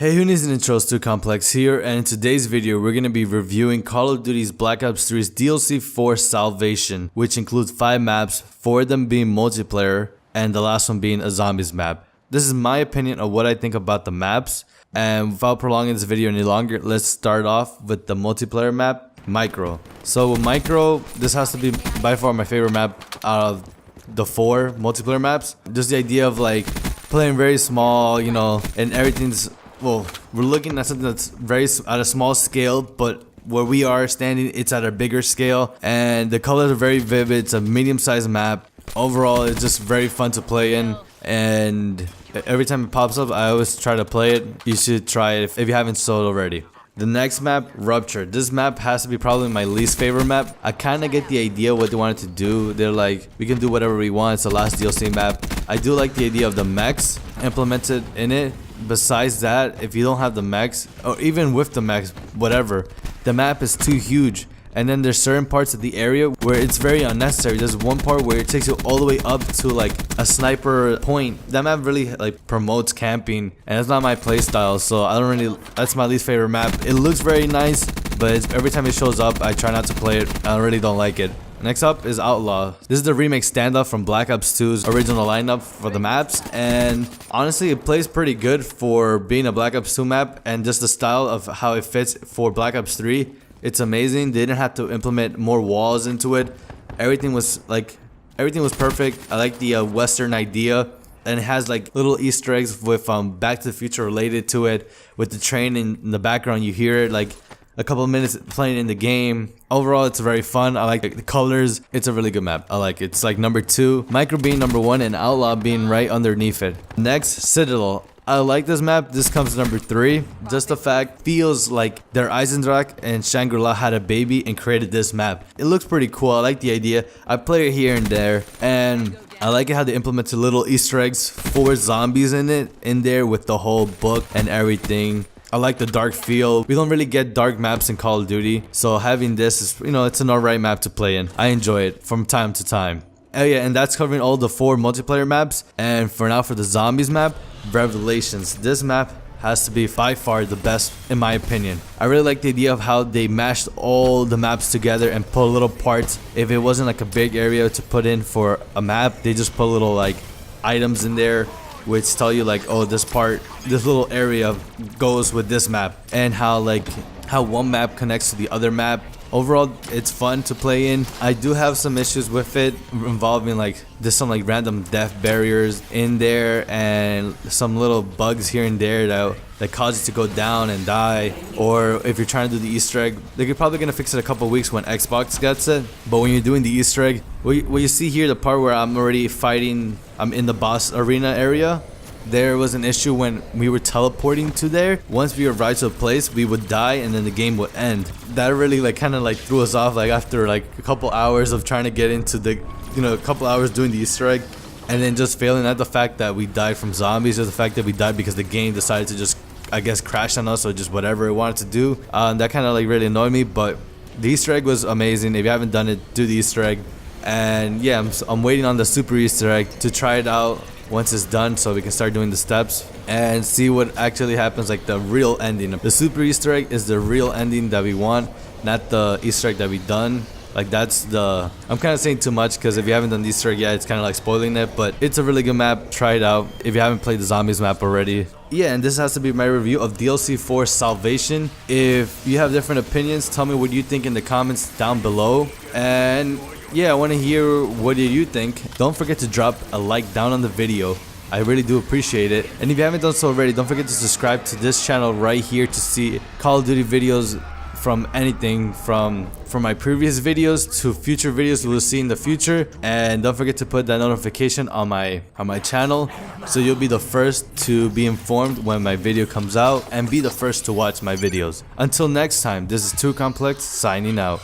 Hey, who needs an intro? Tookomplex here, and in today's video we're going to be reviewing Call of Duty's Black Ops 3's DLC 4 Salvation, which includes 5 maps, 4 of them being multiplayer, and the last one being a zombies map. This is my opinion of what I think about the maps, and without prolonging this video any longer, let's start off with the multiplayer map, Micro. So with Micro, this has to be by far my favorite map out of the 4 multiplayer maps. Just the idea of like playing very small, you know, and everything's, well, we're looking at something that's very at a small scale, but where we are standing, it's at a bigger scale, and the colors are very vivid. It's a medium-sized map. Overall, it's just very fun to play in, and every time it pops up, I always try to play it. You should try it if you haven't sold already. The next map, Rupture. This map has to be probably my least favorite map. I kind of get the idea what they wanted to do. They're like, we can do whatever we want. It's the last DLC map. I do like the idea of the mechs implemented in it. Besides that, if you don't have the mechs, or even with the mechs, whatever, the map is too huge. And then there's certain parts of the area where it's very unnecessary. There's one part where it takes you all the way up to like a sniper point. That map really like promotes camping, and it's not my playstyle, so I don't really, that's my least favorite map. It looks very nice, but every time it shows up, I try not to play it. I really don't like it. Next up is Outlaw. This is the remake Standoff from Black Ops 2's original lineup for the maps, and honestly it plays pretty good for being a Black Ops 2 map, and just the style of how it fits for Black Ops 3. It's amazing. They didn't have to implement more walls into it. Everything was perfect. I like the Western idea, and it has like little Easter eggs with Back to the Future related to it. With the train in the background, you hear it like a couple of minutes playing in the game. Overall, it's very fun. I like the colors. It's a really good map. I like it. It's like number 2, Micro being number 1, and Outlaw being right underneath it. Next, Citadel. I like this map. This comes number 3. Just the fact feels like their Eisendrache and Shangri-La had a baby and created this map. It looks pretty cool. I like the idea. I play it here and there, and I like it how they implemented little Easter eggs for zombies in there with the whole book and everything. I like the dark feel. We don't really get dark maps in Call of Duty, so having this is, you know, it's an alright map to play in. I enjoy it from time to time. Oh yeah, and that's covering all the 4 multiplayer maps. And for now, for the zombies map, Revelations. This map has to be by far the best in my opinion. I really like the idea of how they mashed all the maps together and put little parts. If it wasn't like a big area to put in for a map, they just put little like items in there which tell you like, oh, this little area goes with this map, and how one map connects to the other map. Overall, it's fun to play in. I do have some issues with it involving like there's some like random death barriers in there, and some little bugs here and there that cause you to go down and die. Or if you're trying to do the Easter egg, they're probably gonna fix it a couple weeks when Xbox gets it. But when you're doing the Easter egg, what you see here, the part where I'm already fighting, I'm in the boss arena area. There was an issue when we were teleporting to there. Once we arrived to a place, we would die and then the game would end. That really like kind of like threw us off, like after like a couple hours of trying to get into the, you know, a couple hours doing the Easter egg, and then just failing. Not the fact that we died from zombies, or the fact that we died because the game decided to just, I guess, crash on us, or just whatever it wanted to do. That kind of like really annoyed me, but the Easter egg was amazing. If you haven't done it, do the Easter egg. And yeah, I'm waiting on the super Easter egg to try it out once it's done, so we can start doing the steps and see what actually happens, like the real ending. The super Easter egg is the real ending that we want, not the Easter egg that we done. Like that's the, I'm kind of saying too much, because if you haven't done the Easter egg yet, it's kind of like spoiling it. But it's a really good map. Try it out if you haven't played the zombies map already. Yeah, and this has to be my review of DLC 4 Salvation. If you have different opinions, tell me what you think in the comments down below. And yeah, I want to hear what do you think. Don't forget to drop a like down on the video. I really do appreciate it. And if you haven't done so already, don't forget to subscribe to this channel right here to see Call of Duty videos from anything from my previous videos to future videos you will see in the future. And don't forget to put that notification on my channel, so you'll be the first to be informed when my video comes out and be the first to watch my videos. Until next time, this is Tookomplex signing out.